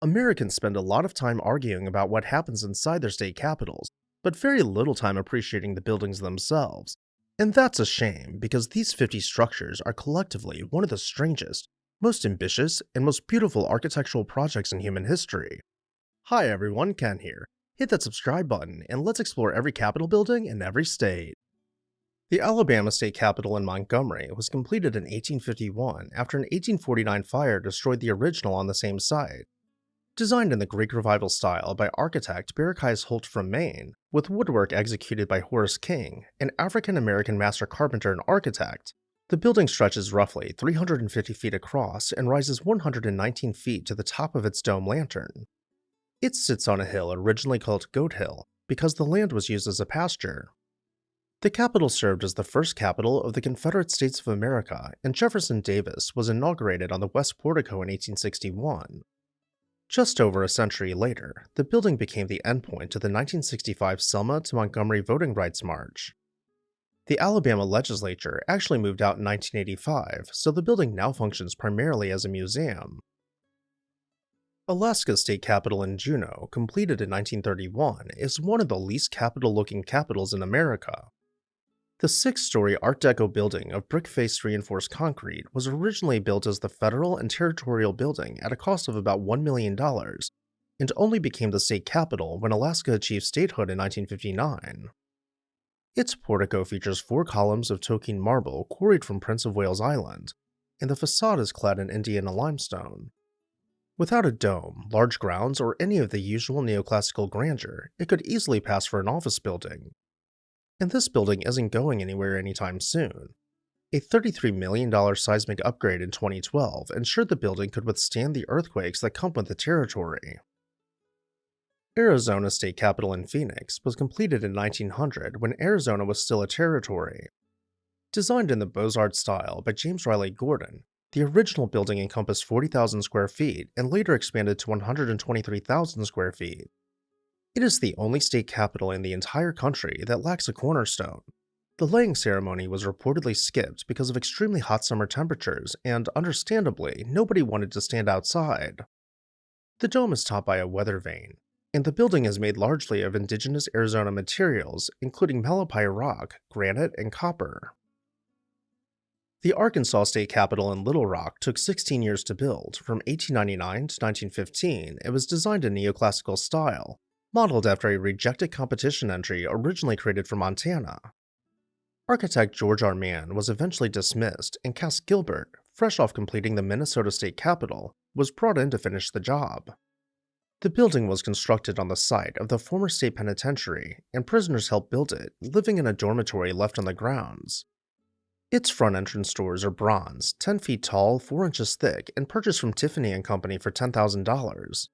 Americans spend a lot of time arguing about what happens inside their state capitals, but very little time appreciating the buildings themselves. And that's a shame because these 50 structures are collectively one of the strangest, most ambitious, and most beautiful architectural projects in human history. Hi everyone, Ken here. Hit that subscribe button and let's explore every capitol building in every state. The Alabama state capitol in Montgomery was completed in 1851 after an 1849 fire destroyed the original on the same site. Designed in the Greek Revival style by architect Berekais Holt from Maine, with woodwork executed by Horace King, an African-American master carpenter and architect, the building stretches roughly 350 feet across and rises 119 feet to the top of its dome lantern. It sits on a hill originally called Goat Hill because the land was used as a pasture. The Capitol served as the first capital of the Confederate States of America, and Jefferson Davis was inaugurated on the West Portico in 1861. Just over a century later, the building became the endpoint to the 1965 Selma to Montgomery Voting Rights March. The Alabama legislature actually moved out in 1985, so the building now functions primarily as a museum. Alaska's state capitol in Juneau, completed in 1931, is one of the least capital-looking capitals in America. The six-story Art Deco building of brick-faced reinforced concrete was originally built as the federal and territorial building at a cost of about $1 million, and only became the state capitol when Alaska achieved statehood in 1959. Its portico features 4 columns of Toquine marble quarried from Prince of Wales Island, and the facade is clad in Indiana limestone. Without a dome, large grounds, or any of the usual neoclassical grandeur, it could easily pass for an office building. And this building isn't going anywhere anytime soon. A $33 million seismic upgrade in 2012 ensured the building could withstand the earthquakes that come with the territory. Arizona state capitol in Phoenix was completed in 1900 when Arizona was still a territory. Designed in the Beaux-Arts style by James Riley Gordon, the original building encompassed 40,000 square feet and later expanded to 123,000 square feet. It is the only state capitol in the entire country that lacks a cornerstone. The laying ceremony was reportedly skipped because of extremely hot summer temperatures, and understandably, nobody wanted to stand outside. The dome is topped by a weather vane, and the building is made largely of indigenous Arizona materials, including Malapai rock, granite, and copper. The Arkansas state capitol in Little Rock took 16 years to build. From 1899 to 1915, it was designed in neoclassical style, modeled after a rejected competition entry originally created for Montana. Architect George R. Mann was eventually dismissed, and Cass Gilbert, fresh off completing the Minnesota state capitol, was brought in to finish the job. The building was constructed on the site of the former state penitentiary, and prisoners helped build it, living in a dormitory left on the grounds. Its front entrance doors are bronze, 10 feet tall, 4 inches thick, and purchased from Tiffany & Company for $10,000.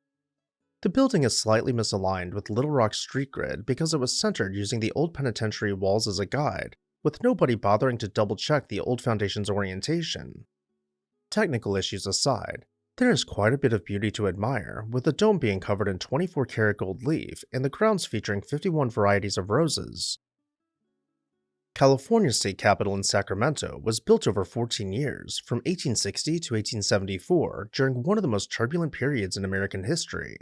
The building is slightly misaligned with Little Rock's street grid because it was centered using the old penitentiary walls as a guide, with nobody bothering to double-check the old foundation's orientation. Technical issues aside, there is quite a bit of beauty to admire, with the dome being covered in 24-karat gold leaf and the grounds featuring 51 varieties of roses. California's state capitol in Sacramento was built over 14 years, from 1860 to 1874, during one of the most turbulent periods in American history.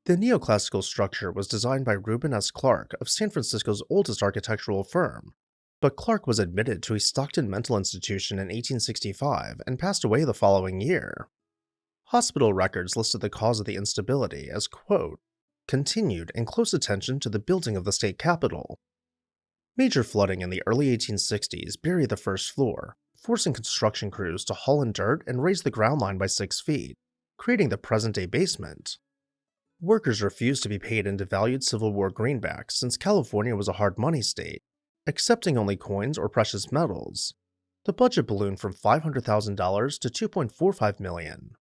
The neoclassical structure was designed by Reuben S. Clark of San Francisco's oldest architectural firm, but Clark was admitted to a Stockton mental institution in 1865 and passed away the following year. Hospital records listed the cause of the instability as, quote, continued and close attention to the building of the state capitol. Major flooding in the early 1860s buried the first floor, forcing construction crews to haul in dirt and raise the ground line by 6 feet, creating the present-day basement. Workers refused to be paid in devalued Civil War greenbacks since California was a hard money state, accepting only coins or precious metals. The budget ballooned from $500,000 to $2.45 million.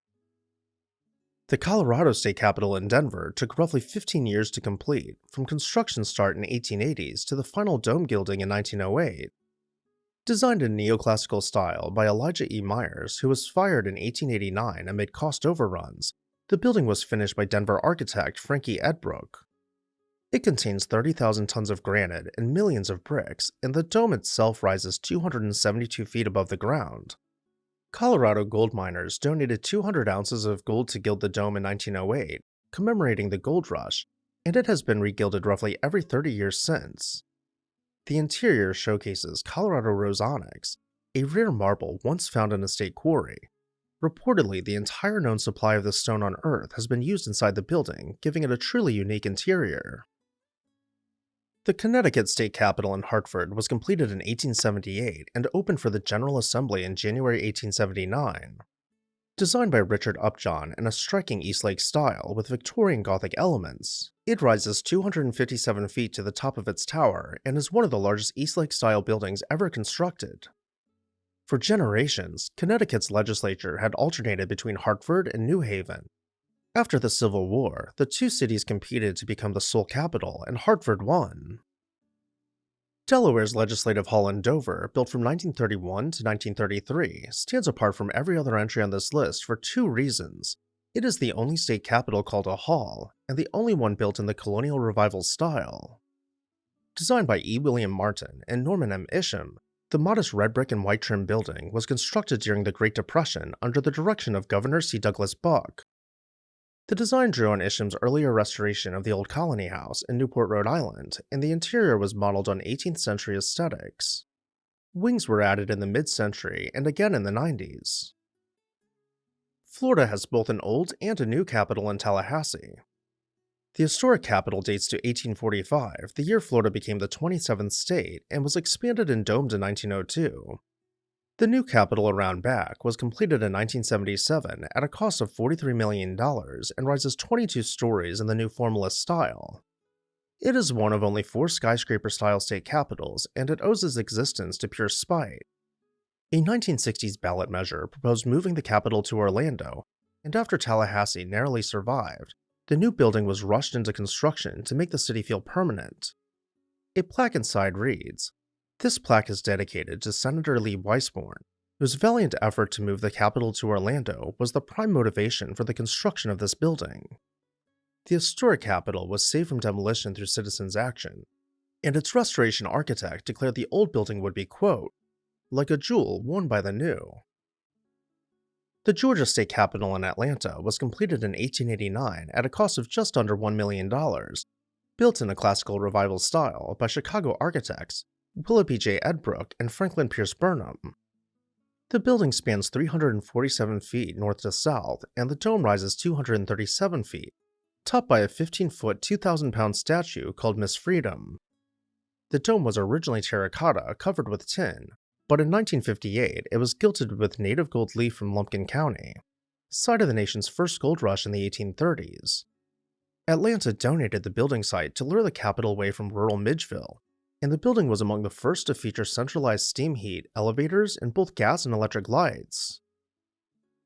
The Colorado state capitol in Denver took roughly 15 years to complete, from construction start in the 1880s to the final dome gilding in 1908. Designed in neoclassical style by Elijah E. Myers, who was fired in 1889 amid cost overruns, the building was finished by Denver architect Frankie Edbrook. It contains 30,000 tons of granite and millions of bricks, and the dome itself rises 272 feet above the ground. Colorado gold miners donated 200 ounces of gold to gild the dome in 1908, commemorating the gold rush, and it has been regilded roughly every 30 years since. The interior showcases Colorado rose onyx, a rare marble once found in a state quarry. Reportedly, the entire known supply of this stone on Earth has been used inside the building, giving it a truly unique interior. The Connecticut state capitol in Hartford was completed in 1878 and opened for the General Assembly in January 1879. Designed by Richard Upjohn in a striking Eastlake style with Victorian Gothic elements, it rises 257 feet to the top of its tower and is one of the largest Eastlake-style buildings ever constructed. For generations, Connecticut's legislature had alternated between Hartford and New Haven. After the Civil War, the two cities competed to become the sole capital, and Hartford won. Delaware's Legislative Hall in Dover, built from 1931 to 1933, stands apart from every other entry on this list for two reasons. It is the only state capitol called a hall, and the only one built in the Colonial Revival style. Designed by E. William Martin and Norman M. Isham, the modest red brick and white trim building was constructed during the Great Depression under the direction of Governor C. Douglas Buck. The design drew on Isham's earlier restoration of the Old Colony House in Newport, Rhode Island, and the interior was modeled on 18th century aesthetics. Wings were added in the mid-century and again in the 90s. Florida has both an old and a new capital in Tallahassee. The historic capital dates to 1845, the year Florida became the 27th state, and was expanded and domed in 1902. The new capital around back was completed in 1977 at a cost of $43 million and rises 22 stories in the new formalist style. It is one of only 4 skyscraper-style state capitals, and it owes its existence to pure spite. A 1960s ballot measure proposed moving the capital to Orlando, and after Tallahassee narrowly survived, the new building was rushed into construction to make the city feel permanent. A plaque inside reads, "This plaque is dedicated to Senator Lee Weisborn, whose valiant effort to move the capital to Orlando was the prime motivation for the construction of this building." The historic capital was saved from demolition through citizens' action, and its restoration architect declared the old building would be, quote, "like a jewel worn by the new." The Georgia state capitol in Atlanta was completed in 1889 at a cost of just under $1 million, built in a classical revival style by Chicago architects Willoughby J. Edbrook and Franklin Pierce Burnham. The building spans 347 feet north to south, and the dome rises 237 feet, topped by a 15-foot, 2,000-pound statue called Miss Freedom. The dome was originally terracotta covered with tin, but in 1958 it was gilded with native gold leaf from Lumpkin County, site of the nation's first gold rush in the 1830s. Atlanta donated the building site to lure the capital away from rural Midgeville, and the building was among the first to feature centralized steam heat, elevators, and both gas and electric lights.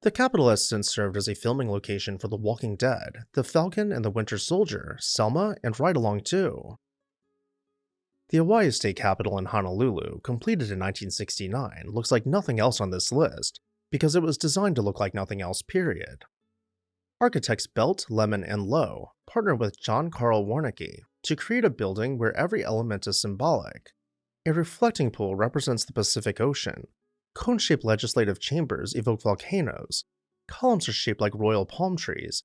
The capital has since served as a filming location for The Walking Dead, The Falcon and the Winter Soldier, Selma, and Ride Along 2. The Hawaii state capitol in Honolulu, completed in 1969, looks like nothing else on this list, because it was designed to look like nothing else, period. Architects Belt, Lemon, and Lowe partnered with John Carl Warnecke to create a building where every element is symbolic. A reflecting pool represents the Pacific Ocean, cone-shaped legislative chambers evoke volcanoes, columns are shaped like royal palm trees,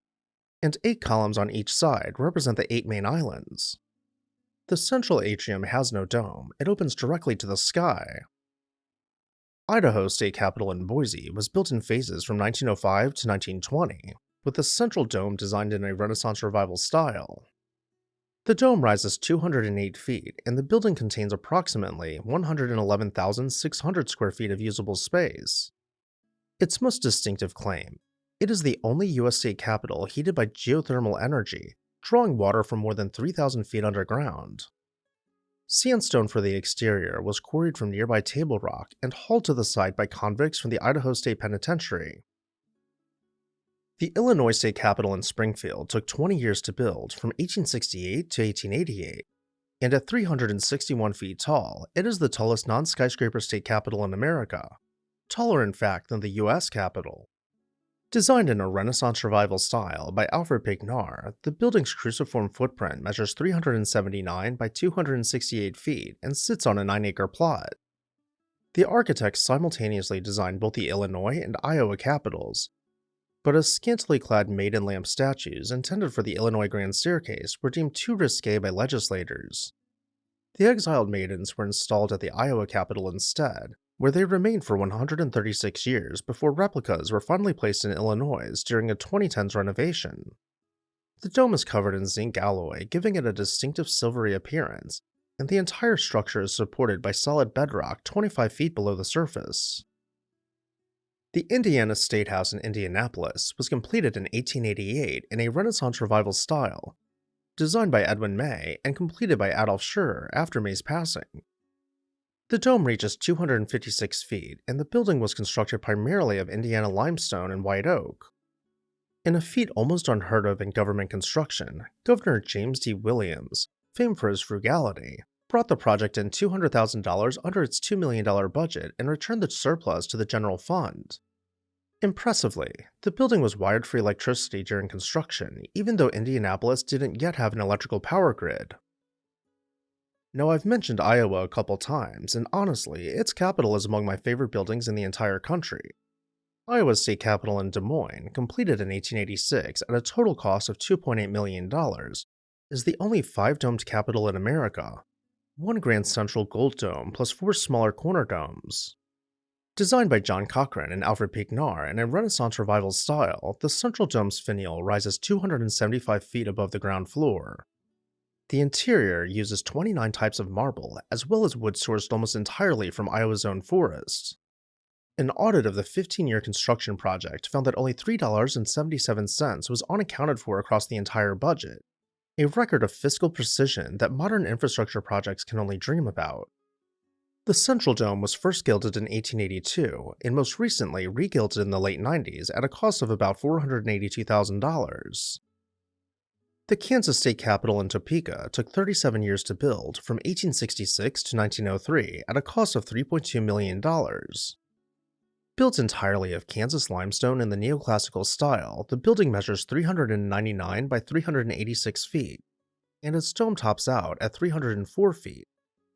and 8 columns on each side represent the 8 main islands. The central atrium has no dome, it opens directly to the sky. Idaho state capitol in Boise was built in phases from 1905 to 1920, with the central dome designed in a Renaissance Revival style. The dome rises 208 feet, and the building contains approximately 111,600 square feet of usable space. Its most distinctive claim: it is the only U.S. state capitol heated by geothermal energy, drawing water from more than 3,000 feet underground. Sandstone for the exterior was quarried from nearby Table Rock and hauled to the site by convicts from the Idaho State Penitentiary. The Illinois state capitol in Springfield took 20 years to build, from 1868 to 1888, and at 361 feet tall, it is the tallest non-skyscraper state capitol in America, taller in fact than the U.S. Capitol. Designed in a Renaissance Revival style by Alfred Pignard, the building's cruciform footprint measures 379 by 268 feet and sits on a 9-acre plot. The architects simultaneously designed both the Illinois and Iowa capitals, but as scantily clad maiden lamp statues intended for the Illinois Grand Staircase were deemed too risque by legislators. The exiled maidens were installed at the Iowa Capitol instead, where they remained for 136 years before replicas were finally placed in Illinois during a 2010s renovation. The dome is covered in zinc alloy, giving it a distinctive silvery appearance, and the entire structure is supported by solid bedrock 25 feet below the surface. The Indiana State House in Indianapolis was completed in 1888 in a Renaissance Revival style, designed by Edwin May and completed by Adolf Schur after May's passing. The dome reaches 256 feet, and the building was constructed primarily of Indiana limestone and white oak. In a feat almost unheard of in government construction, Governor James D. Williams, famed for his frugality, brought the project in $200,000 under its $2 million budget and returned the surplus to the general fund. Impressively, the building was wired for electricity during construction, even though Indianapolis didn't yet have an electrical power grid. Now, I've mentioned Iowa a couple times, and honestly, its capital is among my favorite buildings in the entire country. Iowa's state capitol in Des Moines, completed in 1886 at a total cost of $2.8 million, is the only five-domed capitol in America, one grand central gold dome plus four smaller corner domes. Designed by John Cochran and Alfred Pignard in a Renaissance Revival style, the central dome's finial rises 275 feet above the ground floor. The interior uses 29 types of marble, as well as wood sourced almost entirely from Iowa's own forests. An audit of the 15-year construction project found that only $3.77 was unaccounted for across the entire budget, a record of fiscal precision that modern infrastructure projects can only dream about. The central dome was first gilded in 1882, and most recently re-gilded in the late 90s at a cost of about $482,000. The Kansas State Capitol in Topeka took 37 years to build, from 1866 to 1903, at a cost of $3.2 million. Built entirely of Kansas limestone in the neoclassical style, the building measures 399 by 386 feet, and its dome tops out at 304 feet,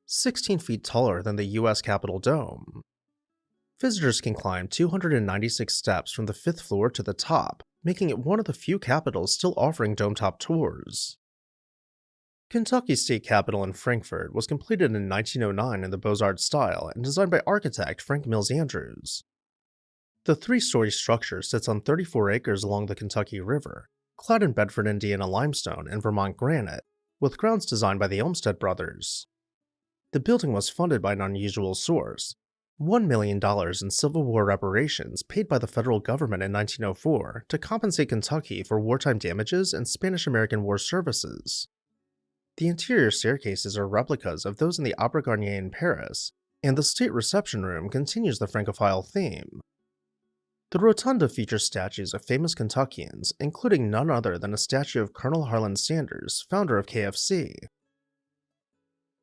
16 feet taller than the U.S. Capitol dome. Visitors can climb 296 steps from the 5th floor to the top, making it one of the few capitals still offering dome-top tours. Kentucky State Capitol in Frankfort was completed in 1909 in the Beaux-Arts style and designed by architect Frank Mills Andrews. The three-story structure sits on 34 acres along the Kentucky River, clad in Bedford, Indiana limestone and Vermont granite, with grounds designed by the Olmsted brothers. The building was funded by an unusual source, $1 million in Civil War reparations paid by the federal government in 1904 to compensate Kentucky for wartime damages and Spanish-American War services. The interior staircases are replicas of those in the Opera Garnier in Paris, and the state reception room continues the Francophile theme. The rotunda features statues of famous Kentuckians, including none other than a statue of Colonel Harlan Sanders, founder of KFC.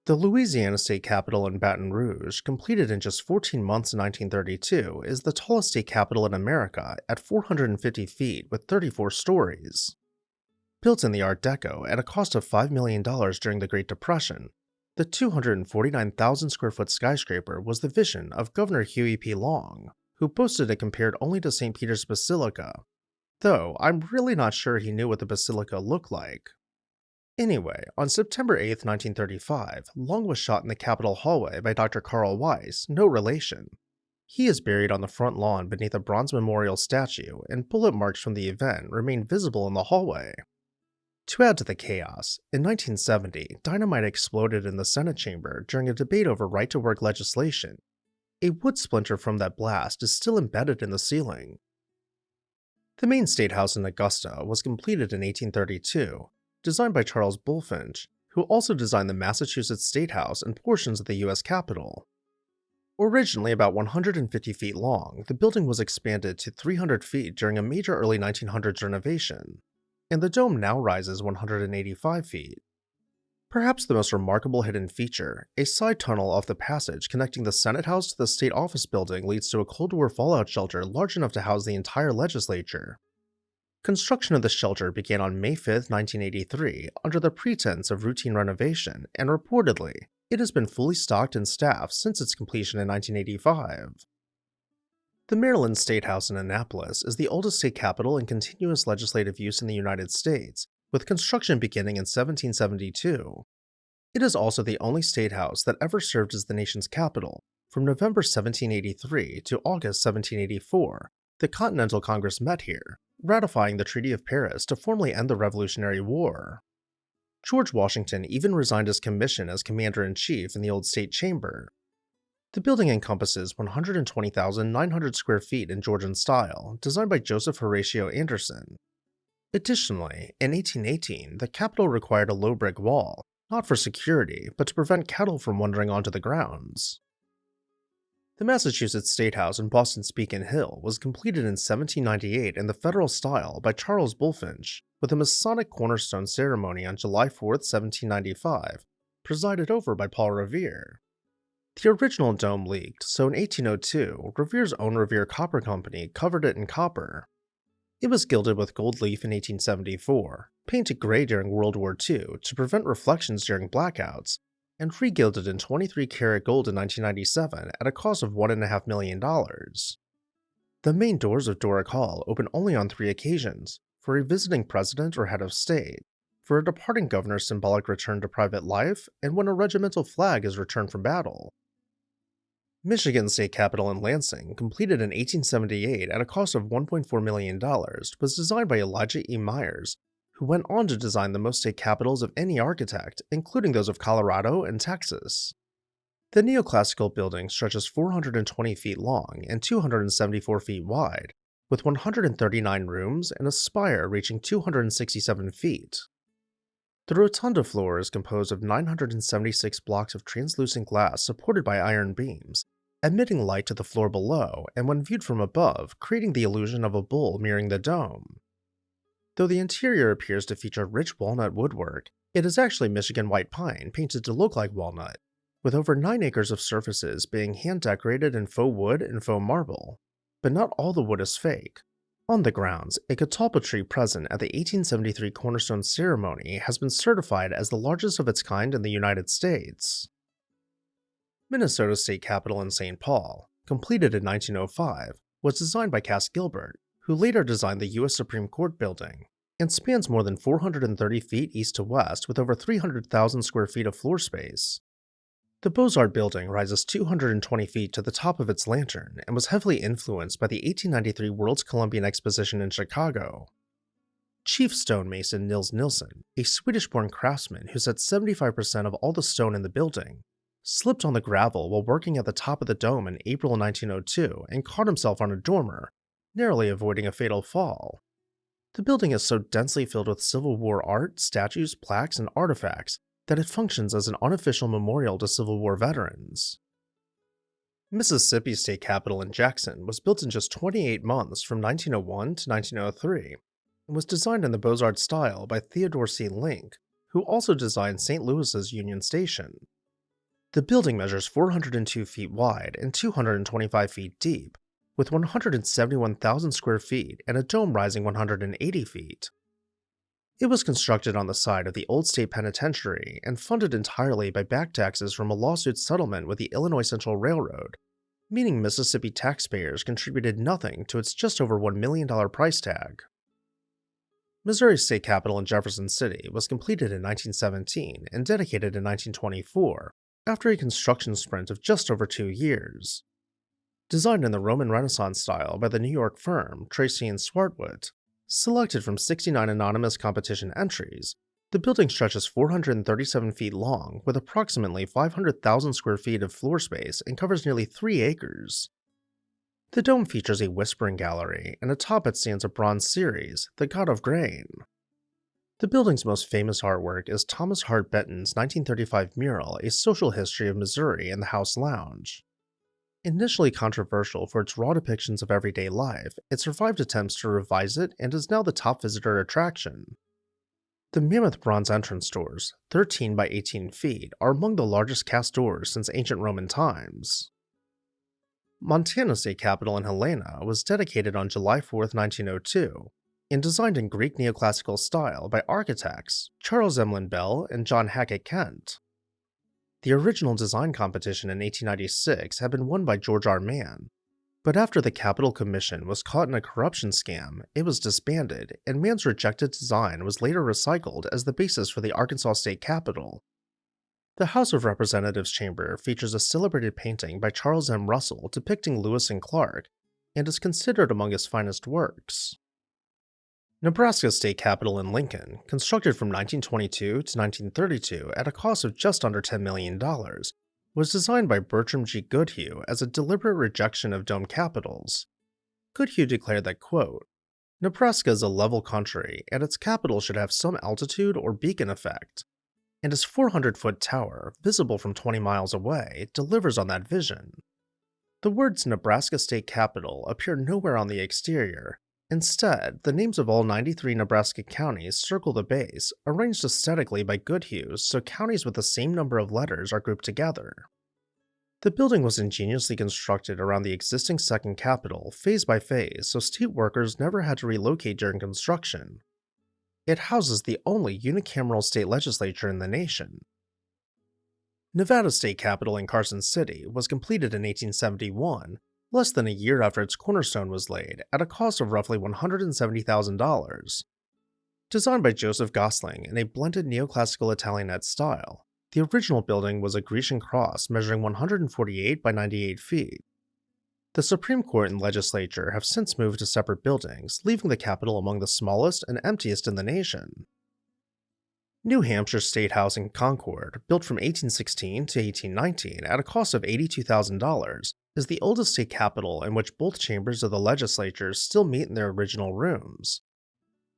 The Louisiana State Capitol in Baton Rouge, completed in just 14 months in 1932, is the tallest state capitol in America at 450 feet with 34 stories. Built in the Art Deco at a cost of $5 million during the Great Depression, the 249,000 square foot skyscraper was the vision of Governor Huey P. Long, who boasted it compared only to St. Peter's Basilica, though I'm really not sure he knew what the basilica looked like. Anyway, on September 8, 1935, Long was shot in the Capitol hallway by Dr. Carl Weiss, no relation. He is buried on the front lawn beneath a bronze memorial statue, and bullet marks from the event remain visible in the hallway. To add to the chaos, in 1970, dynamite exploded in the Senate chamber during a debate over right-to-work legislation. A wood splinter from that blast is still embedded in the ceiling. The Maine State House in Augusta was completed in 1832, designed by Charles Bulfinch, who also designed the Massachusetts State House and portions of the U.S. Capitol. Originally about 150 feet long, the building was expanded to 300 feet during a major early 1900s renovation, and the dome now rises 185 feet. Perhaps the most remarkable hidden feature, a side tunnel off the passage connecting the Senate House to the State Office building leads to a Cold War fallout shelter large enough to house the entire legislature. Construction of the shelter began on May 5, 1983, under the pretense of routine renovation, and reportedly, It has been fully stocked and staffed since its completion in 1985. The Maryland State House in Annapolis is the oldest state capitol in continuous legislative use in the United States, with construction beginning in 1772. It is also the only state house that ever served as the nation's capital. From November 1783 to August 1784, the Continental Congress met here, ratifying the Treaty of Paris to formally end the Revolutionary War. George Washington even resigned his commission as Commander-in-Chief in the old State Chamber. The building encompasses 120,900 square feet in Georgian style, designed by Joseph Horatio Anderson. Additionally, in 1818, the Capitol required a low brick wall, not for security, but to prevent cattle from wandering onto the grounds. The Massachusetts State House in Boston's Beacon Hill was completed in 1798 in the Federal style by Charles Bulfinch, with a Masonic cornerstone ceremony on July 4, 1795, presided over by Paul Revere. The original dome leaked, so in 1802, Revere's own Revere Copper Company covered it in copper. It was gilded with gold leaf in 1874, painted gray during World War II to prevent reflections during blackouts, and re-gilded in 23-karat gold in 1997 at a cost of $1.5 million. The main doors of Doric Hall open only on 3 occasions, for a visiting president or head of state, for a departing governor's symbolic return to private life, and when a regimental flag is returned from battle. Michigan State Capitol in Lansing, completed in 1878 at a cost of $1.4 million, was designed by Elijah E. Myers, who went on to design the most state capitals of any architect, including those of Colorado and Texas. The neoclassical building stretches 420 feet long and 274 feet wide, with 139 rooms and a spire reaching 267 feet. The rotunda floor is composed of 976 blocks of translucent glass supported by iron beams, emitting light to the floor below and when viewed from above, creating the illusion of a bull mirroring the dome. Though the interior appears to feature rich walnut woodwork, it is actually Michigan white pine painted to look like walnut, with over 9 acres of surfaces being hand-decorated in faux wood and faux marble. But not all the wood is fake. On the grounds, a catalpa tree present at the 1873 Cornerstone Ceremony has been certified as the largest of its kind in the United States. Minnesota State Capitol in St. Paul, completed in 1905, was designed by Cass Gilbert, who later designed the U.S. Supreme Court building, and spans more than 430 feet east to west with over 300,000 square feet of floor space. The Beaux-Arts building rises 220 feet to the top of its lantern and was heavily influenced by the 1893 World's Columbian Exposition in Chicago. Chief stonemason Nils Nilsson, a Swedish-born craftsman who set 75% of all the stone in the building, slipped on the gravel while working at the top of the dome in April 1902 and caught himself on a dormer, narrowly avoiding a fatal fall. The building is so densely filled with Civil War art, statues, plaques, and artifacts that it functions as an unofficial memorial to Civil War veterans. Mississippi State Capitol in Jackson was built in just 28 months from 1901 to 1903 and was designed in the Beaux-Arts style by Theodore C. Link, who also designed St. Louis's Union Station. The building measures 402 feet wide and 225 feet deep, with 171,000 square feet and a dome rising 180 feet. It was constructed on the site of the old state penitentiary and funded entirely by back taxes from a lawsuit settlement with the Illinois Central Railroad, meaning Mississippi taxpayers contributed nothing to its just over $1 million price tag. Missouri State Capitol in Jefferson City was completed in 1917 and dedicated in 1924, after a construction sprint of just over 2 years. Designed in the Roman Renaissance style by the New York firm Tracy and Swartwood, selected from 69 anonymous competition entries, the building stretches 437 feet long with approximately 500,000 square feet of floor space and covers nearly 3 acres. The dome features a whispering gallery, and atop it stands a bronze Ceres, the god of grain. The building's most famous artwork is Thomas Hart Benton's 1935 mural, A Social History of Missouri in the House Lounge. Initially controversial for its raw depictions of everyday life, it survived attempts to revise it and is now the top visitor attraction. The mammoth bronze entrance doors, 13 by 18 feet, are among the largest cast doors since ancient Roman times. Montana State Capitol in Helena was dedicated on July 4, 1902, and designed in Greek neoclassical style by architects Charles Emlyn Bell and John Hackett Kent. The original design competition in 1896 had been won by George R. Mann, but after the Capitol Commission was caught in a corruption scam, it was disbanded, and Mann's rejected design was later recycled as the basis for the Arkansas State Capitol. The House of Representatives chamber features a celebrated painting by Charles M. Russell depicting Lewis and Clark, and is considered among his finest works. Nebraska's state capitol in Lincoln, constructed from 1922 to 1932 at a cost of just under $10 million, was designed by Bertram G. Goodhue as a deliberate rejection of dome capitals. Goodhue declared that, quote, "Nebraska is a level country, and its capital should have some altitude or beacon effect, and its 400-foot tower, visible from 20 miles away, delivers on that vision." The words Nebraska State Capitol appear nowhere on the exterior. Instead, the names of all 93 Nebraska counties circle the base, arranged aesthetically by Goodhue so counties with the same number of letters are grouped together. The building was ingeniously constructed around the existing second capitol, phase by phase, so state workers never had to relocate during construction. It houses the only unicameral state legislature in the nation. Nevada's state capitol in Carson City was completed in 1871, less than a year after its cornerstone was laid, at a cost of roughly $170,000. Designed by Joseph Gosling in a blended neoclassical Italianate style, the original building was a Grecian cross measuring 148 by 98 feet. The Supreme Court and legislature have since moved to separate buildings, leaving the Capitol among the smallest and emptiest in the nation. New Hampshire State House in Concord, built from 1816 to 1819 at a cost of $82,000, is the oldest state capitol in which both chambers of the legislature still meet in their original rooms.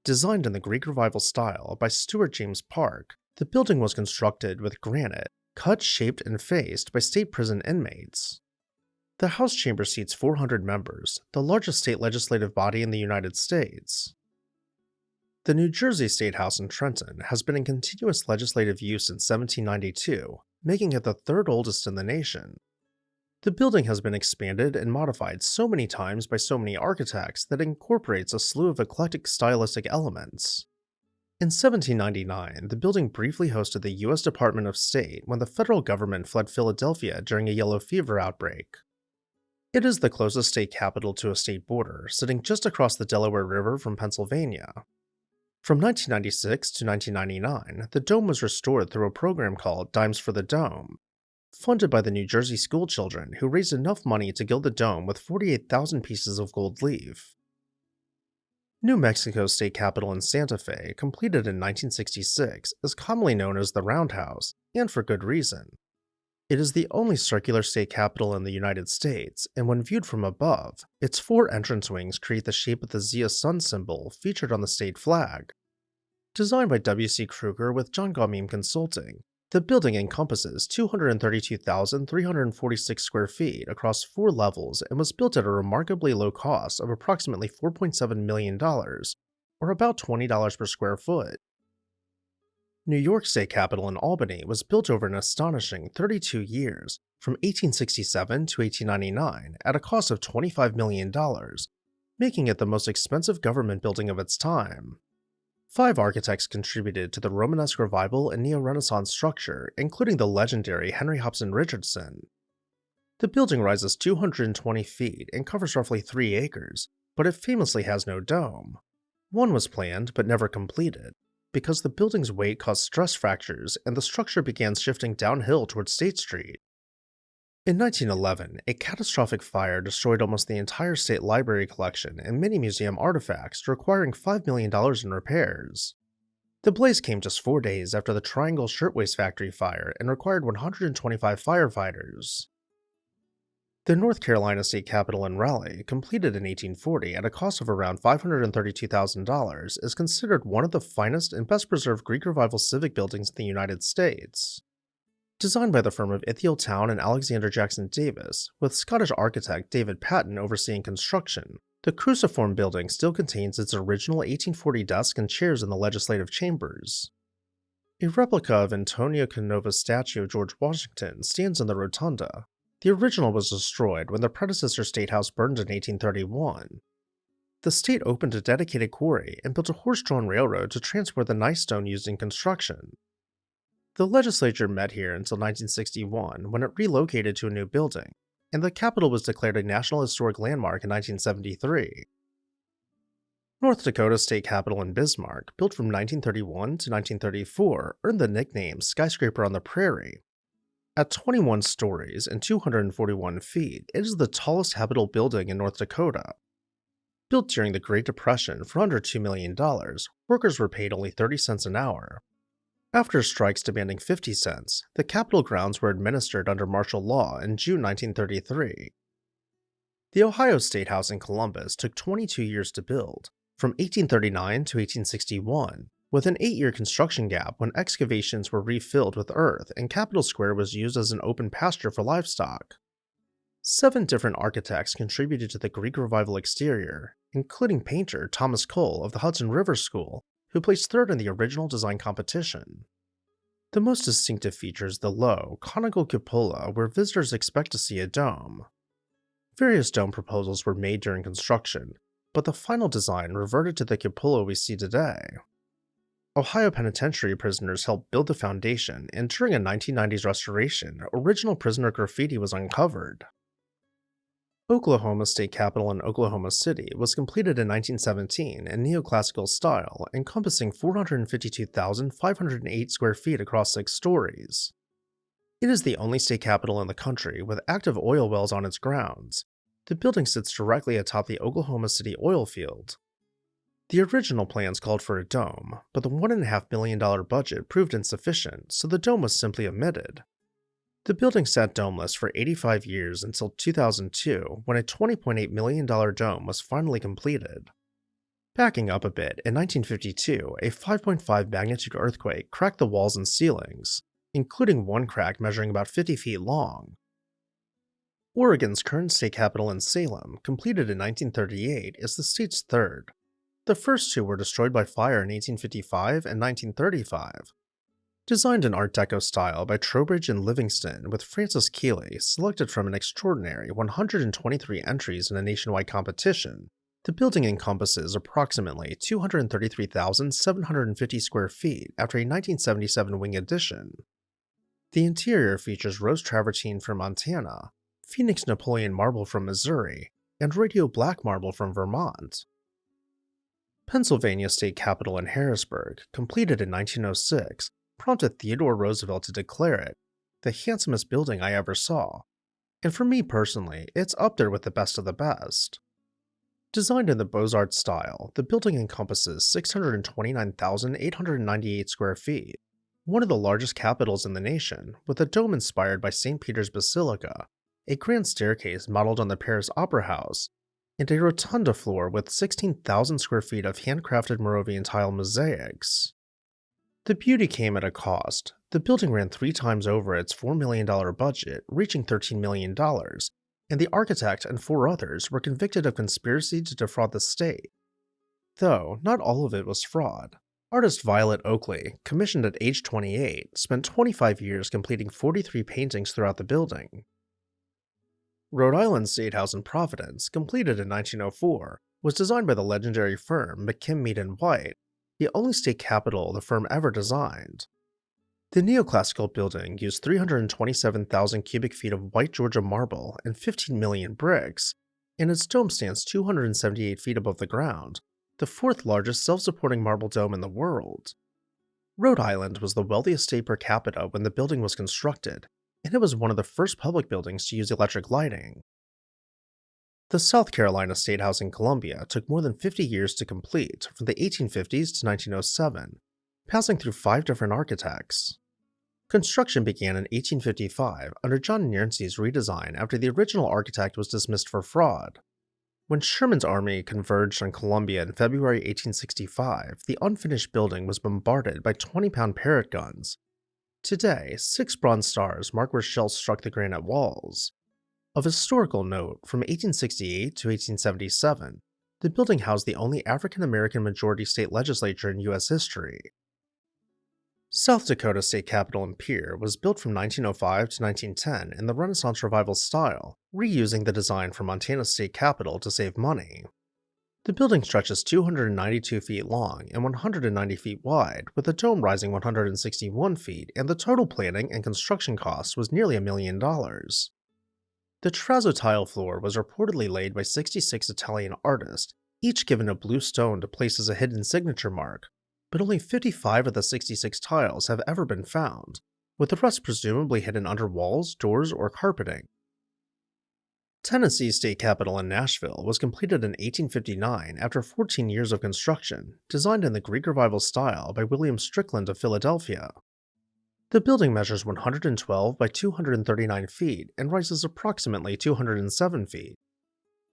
Designed in the Greek Revival style by Stuart James Park, the building was constructed with granite, cut, shaped, and faced by state prison inmates. The House chamber seats 400 members, the largest state legislative body in the United States. The New Jersey State House in Trenton has been in continuous legislative use since 1792, making it the third oldest in the nation. The building has been expanded and modified so many times by so many architects that it incorporates a slew of eclectic stylistic elements. In 1799, the building briefly hosted the U.S. Department of State when the federal government fled Philadelphia during a yellow fever outbreak. It is the closest state capitol to a state border, sitting just across the Delaware River from Pennsylvania. From 1996 to 1999, the dome was restored through a program called Dimes for the Dome, funded by the New Jersey school children who raised enough money to gild the dome with 48,000 pieces of gold leaf. New Mexico's state capitol in Santa Fe, completed in 1966, is commonly known as the Roundhouse, and for good reason. It is the only circular state capitol in the United States, and when viewed from above, its 4 entrance wings create the shape of the Zia sun symbol featured on the state flag. Designed by W.C. Kruger with John Gaume Consulting, the building encompasses 232,346 square feet across 4 levels and was built at a remarkably low cost of approximately $4.7 million, or about $20 per square foot. New York State Capitol in Albany was built over an astonishing 32 years, from 1867 to 1899, at a cost of $25 million, making it the most expensive government building of its time. 5 architects contributed to the Romanesque revival and Neo-Renaissance structure, including the legendary Henry Hobson Richardson. The building rises 220 feet and covers roughly 3 acres, but it famously has no dome. One was planned but never completed, because the building's weight caused stress fractures and the structure began shifting downhill towards State Street. In 1911, a catastrophic fire destroyed almost the entire state library collection and many museum artifacts, requiring $5 million in repairs. The blaze came just 4 days after the Triangle Shirtwaist Factory fire and required 125 firefighters. The North Carolina State Capitol in Raleigh, completed in 1840 at a cost of around $532,000, is considered one of the finest and best preserved Greek Revival civic buildings in the United States. Designed by the firm of Ithiel Town and Alexander Jackson Davis, with Scottish architect David Patton overseeing construction, the cruciform building still contains its original 1840 desk and chairs in the legislative chambers. A replica of Antonio Canova's statue of George Washington stands in the rotunda. The original was destroyed when the predecessor State House burned in 1831. The state opened a dedicated quarry and built a horse-drawn railroad to transport the gneiss stone used in construction. The legislature met here until 1961 when it relocated to a new building, and the Capitol was declared a National Historic Landmark in 1973. North Dakota State Capitol in Bismarck, built from 1931 to 1934, earned the nickname Skyscraper on the Prairie. At 21 stories and 241 feet, it is the tallest habitable building in North Dakota. Built during the Great Depression for under $2 million, workers were paid only 30 cents an hour. After strikes demanding 50 cents, the Capitol grounds were administered under martial law in June 1933. The Ohio State House in Columbus took 22 years to build, from 1839 to 1861, with an 8-year construction gap when excavations were refilled with earth and Capitol Square was used as an open pasture for livestock. 7 different architects contributed to the Greek Revival exterior, including painter Thomas Cole of the Hudson River School, who placed third in the original design competition. The most distinctive feature is the low, conical cupola where visitors expect to see a dome. Various dome proposals were made during construction, but the final design reverted to the cupola we see today. Ohio penitentiary prisoners helped build the foundation, and during a 1990s restoration, original prisoner graffiti was uncovered. Oklahoma State Capitol in Oklahoma City was completed in 1917 in neoclassical style, encompassing 452,508 square feet across 6 stories. It is the only state capitol in the country with active oil wells on its grounds. The building sits directly atop the Oklahoma City oil field. The original plans called for a dome, but the $1.5 million budget proved insufficient, so the dome was simply omitted. The building sat domeless for 85 years until 2002, when a $20.8 million dome was finally completed. Backing up a bit, in 1952, a 5.5 magnitude earthquake cracked the walls and ceilings, including one crack measuring about 50 feet long. Oregon's current state capital in Salem, completed in 1938, is the state's third. The first 2 were destroyed by fire in 1855 and 1935. Designed in Art Deco style by Trowbridge and Livingston with Francis Keeley, selected from an extraordinary 123 entries in a nationwide competition, the building encompasses approximately 233,750 square feet after a 1977 wing addition. The interior features rose travertine from Montana, Phoenix Napoleon marble from Missouri, and radio black marble from Vermont. Pennsylvania State Capitol in Harrisburg, completed in 1906, prompted Theodore Roosevelt to declare it the handsomest building I ever saw, and for me personally, it's up there with the best of the best. Designed in the Beaux-Arts style, the building encompasses 629,898 square feet, one of the largest capitals in the nation, with a dome inspired by St. Peter's Basilica, a grand staircase modeled on the Paris Opera House, and a rotunda floor with 16,000 square feet of handcrafted Moravian tile mosaics. The beauty came at a cost. The building ran 3 times over its $4 million budget, reaching $13 million, and the architect and 4 others were convicted of conspiracy to defraud the state. Though, not all of it was fraud. Artist Violet Oakley, commissioned at age 28, spent 25 years completing 43 paintings throughout the building. Rhode Island State House in Providence, completed in 1904, was designed by the legendary firm McKim Mead & White, the only state capitol the firm ever designed. The neoclassical building used 327,000 cubic feet of white Georgia marble and 15 million bricks, and its dome stands 278 feet above the ground, the 4th largest self-supporting marble dome in the world. Rhode Island was the wealthiest state per capita when the building was constructed, and it was one of the first public buildings to use electric lighting. The South Carolina State House in Columbia took more than 50 years to complete, from the 1850s to 1907, passing through 5 different architects. Construction began in 1855 under John Yancey's redesign after the original architect was dismissed for fraud. When Sherman's army converged on Columbia in February 1865, the unfinished building was bombarded by 20-pound Parrott guns. Today, 6 bronze stars mark where shells struck the granite walls. Of historical note, from 1868 to 1877, the building housed the only African-American majority state legislature in U.S. history. South Dakota State Capitol in Pierre was built from 1905 to 1910 in the Renaissance Revival style, reusing the design from Montana State Capitol to save money. The building stretches 292 feet long and 190 feet wide, with the dome rising 161 feet, and the total planning and construction cost was nearly $1 million. The terrazzo tile floor was reportedly laid by 66 Italian artists, each given a blue stone to place as a hidden signature mark, but only 55 of the 66 tiles have ever been found, with the rest presumably hidden under walls, doors, or carpeting. Tennessee's state capitol in Nashville was completed in 1859 after 14 years of construction, designed in the Greek Revival style by William Strickland of Philadelphia. The building measures 112 by 239 feet and rises approximately 207 feet.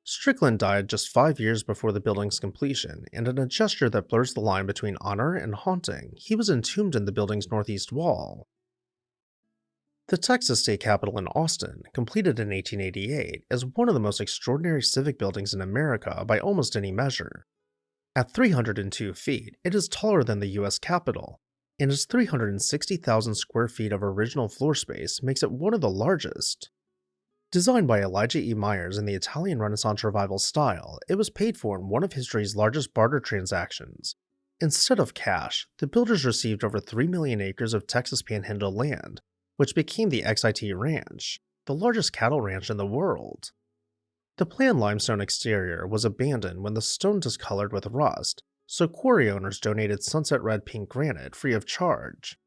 Strickland died just 5 years before the building's completion, and in a gesture that blurs the line between honor and haunting, he was entombed in the building's northeast wall. The Texas state capitol in Austin, completed in 1888, is one of the most extraordinary civic buildings in America by almost any measure. At 302 feet, it is taller than the U.S. Capitol, and its 360,000 square feet of original floor space makes it one of the largest. Designed by Elijah E. Myers in the Italian Renaissance Revival style, it was paid for in one of history's largest barter transactions. Instead of cash, the builders received over 3 million acres of Texas Panhandle land, which became the XIT Ranch, the largest cattle ranch in the world. The planned limestone exterior was abandoned when the stone discolored with rust, so quarry owners donated sunset red pink granite free of charge.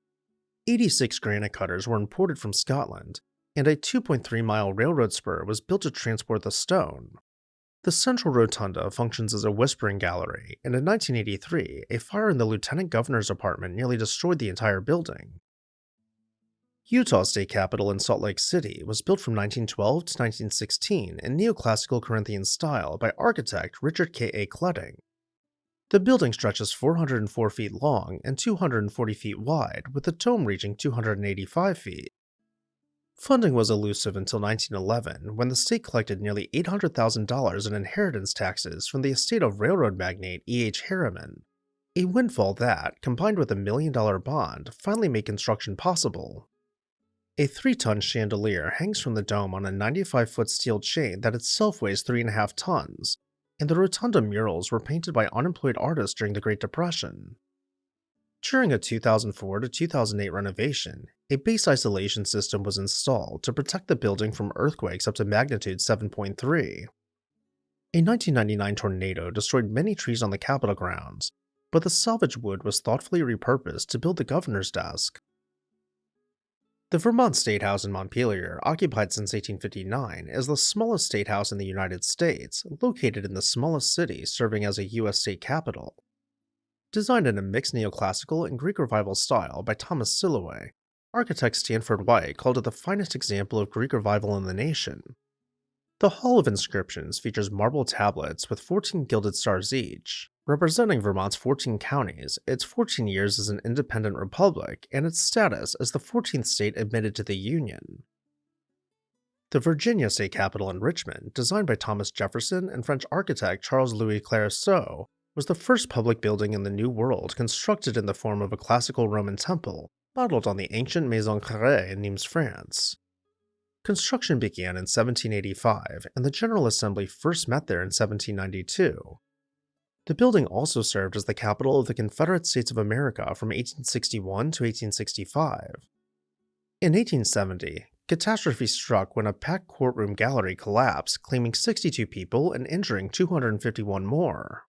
86 granite cutters were imported from Scotland, and a 2.3-mile railroad spur was built to transport the stone. The central rotunda functions as a whispering gallery, and in 1983, a fire in the lieutenant governor's apartment nearly destroyed the entire building. Utah State Capitol in Salt Lake City was built from 1912 to 1916 in neoclassical Corinthian style by architect Richard K. A. Kletting. The building stretches 404 feet long and 240 feet wide, with the dome reaching 285 feet. Funding was elusive until 1911, when the state collected nearly $800,000 in inheritance taxes from the estate of railroad magnate E.H. Harriman, a windfall that, combined with a $1 million bond, finally made construction possible. A 3-ton chandelier hangs from the dome on a 95-foot steel chain that itself weighs 3.5 tons, and the rotunda murals were painted by unemployed artists during the Great Depression. During a 2004 to 2008 renovation, a base isolation system was installed to protect the building from earthquakes up to magnitude 7.3. A 1999 tornado destroyed many trees on the Capitol grounds, but the salvaged wood was thoughtfully repurposed to build the governor's desk. The Vermont State House in Montpelier, occupied since 1859, is the smallest state house in the United States, located in the smallest city serving as a U.S. state capital. Designed in a mixed neoclassical and Greek Revival style by Thomas Silloway, architect Stanford White called it the finest example of Greek Revival in the nation. The Hall of Inscriptions features marble tablets with 14 gilded stars each, representing Vermont's 14 counties, its 14 years as an independent republic, and its status as the 14th state admitted to the Union. The Virginia State Capitol in Richmond, designed by Thomas Jefferson and French architect Charles-Louis Clareceau, was the first public building in the New World constructed in the form of a classical Roman temple, modeled on the ancient Maison Carrée in Nimes, France. Construction began in 1785, and the General Assembly first met there in 1792. The building also served as the capital of the Confederate States of America from 1861 to 1865. In 1870, catastrophe struck when a packed courtroom gallery collapsed, claiming 62 people and injuring 251 more.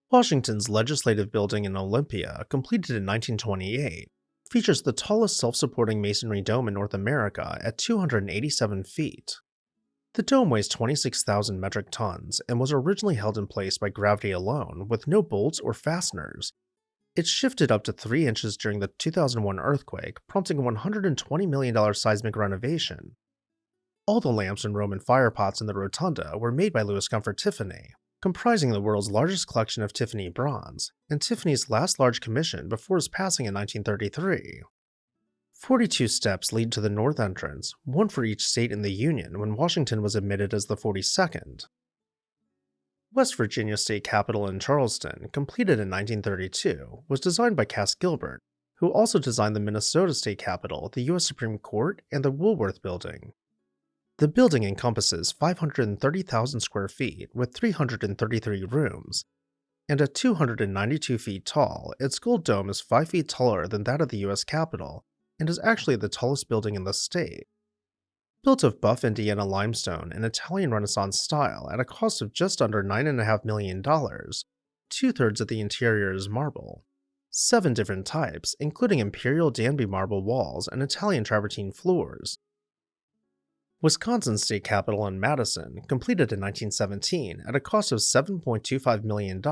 Washington's legislative building in Olympia, completed in 1928, features the tallest self-supporting masonry dome in North America at 287 feet. The dome weighs 26,000 metric tons and was originally held in place by gravity alone, with no bolts or fasteners. It shifted up to 3 inches during the 2001 earthquake, prompting a $120 million seismic renovation. All the lamps and Roman firepots in the rotunda were made by Louis Comfort Tiffany, comprising the world's largest collection of Tiffany bronze, and Tiffany's last large commission before his passing in 1933. 42 steps lead to the north entrance, one for each state in the Union when Washington was admitted as the 42nd. West Virginia State Capitol in Charleston, completed in 1932, was designed by Cass Gilbert, who also designed the Minnesota State Capitol, the U.S. Supreme Court, and the Woolworth Building. The building encompasses 530,000 square feet with 333 rooms, and at 292 feet tall, its gold dome is 5 feet taller than that of the US Capitol and is actually the tallest building in the state. Built of buff Indiana limestone in Italian Renaissance style at a cost of just under $9.5 million, 2/3 of the interior is marble. 7 different types, including Imperial Danby marble walls and Italian travertine floors. Wisconsin's state capitol in Madison, completed in 1917 at a cost of $7.25 million,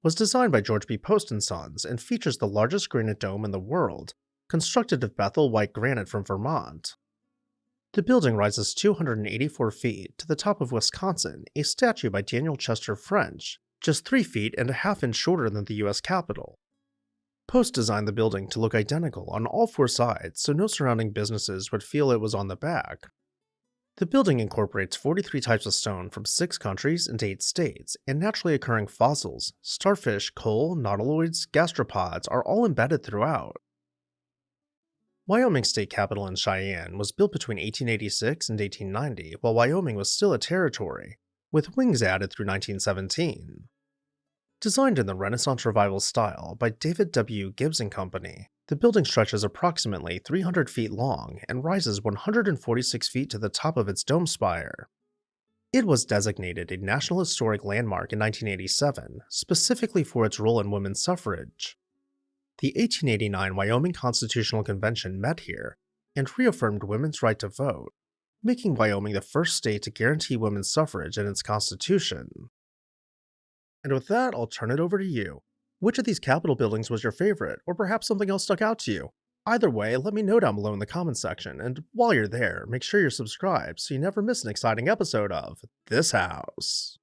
was designed by George B. Post & Sons and features the largest granite dome in the world, constructed of Bethel white granite from Vermont. The building rises 284 feet to the top of Wisconsin, a statue by Daniel Chester French, just 3 feet and a half inch shorter than the US Capitol. Post designed the building to look identical on all 4 sides so no surrounding businesses would feel it was on the back. The building incorporates 43 types of stone from 6 countries and 8 states, and naturally occurring fossils, starfish, coal, nautiloids, gastropods are all embedded throughout. Wyoming's state capital in Cheyenne was built between 1886 and 1890 while Wyoming was still a territory, with wings added through 1917. Designed in the Renaissance Revival style by David W. Gibbs & Company, the building stretches approximately 300 feet long and rises 146 feet to the top of its dome spire. It was designated a National Historic Landmark in 1987, specifically for its role in women's suffrage. The 1889 Wyoming Constitutional Convention met here and reaffirmed women's right to vote, making Wyoming the first state to guarantee women's suffrage in its constitution. And with that, I'll turn it over to you. Which of these Capitol buildings was your favorite, or perhaps something else stuck out to you? Either way, let me know down below in the comments section, and while you're there, make sure you're subscribed so you never miss an exciting episode of This House.